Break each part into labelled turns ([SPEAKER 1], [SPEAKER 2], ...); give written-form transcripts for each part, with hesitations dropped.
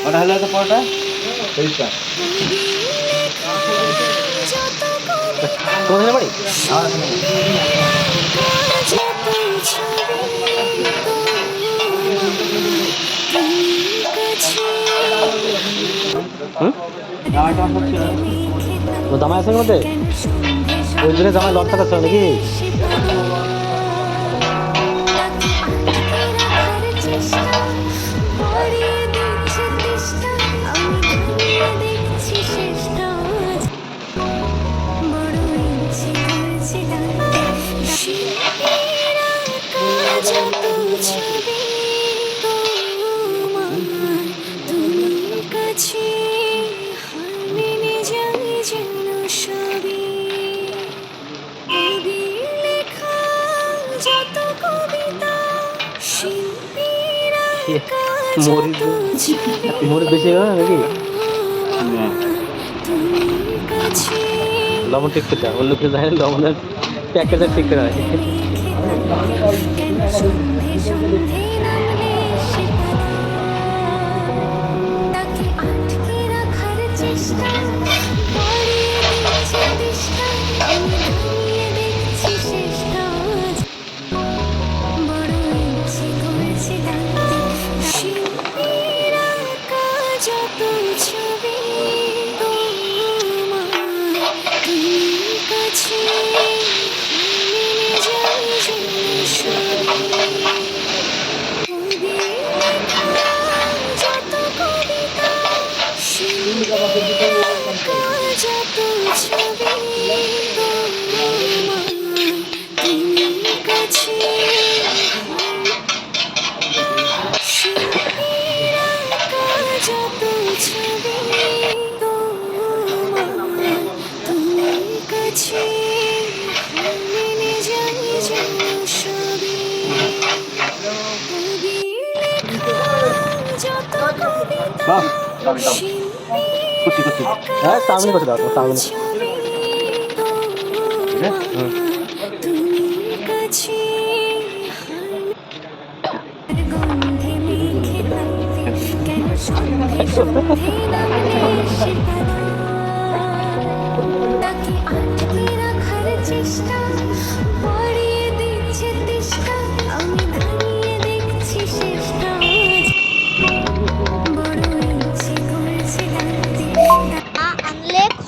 [SPEAKER 1] ওটা হলো তো পরোটা এইটা কোথায় বাড়ি জামাই আছে মধ্যে ওই জন্য জামাই লড়তে করছে নাকি মরিচ বেশি নাকি লবণ ঠিক করতে অন্য কিছু যায় লবণের প্যাকেজের ঠিক করে হ্যাঁ চাউমিন করতে দাও চাউমিন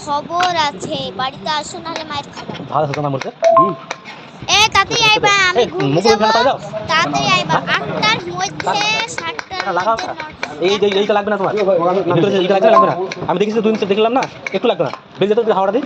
[SPEAKER 2] খবর আছে বাড়িতে আসো নাহলে মায়ের খাবার
[SPEAKER 1] ভালো আছে না বলতে
[SPEAKER 2] এ তাড়াতাড়ি আইবা আমি ঘুম যাব তাড়াতাড়ি আইবা 8টার মধ্যে 7টার
[SPEAKER 1] লাগাও এইটা লাগবে না তোমার ভিতরে এইটা লাগবে না আমি দেখেছি 2 মিনিট দেখলাম না একটু লাগবে না বেজে তো হাওড়া দিই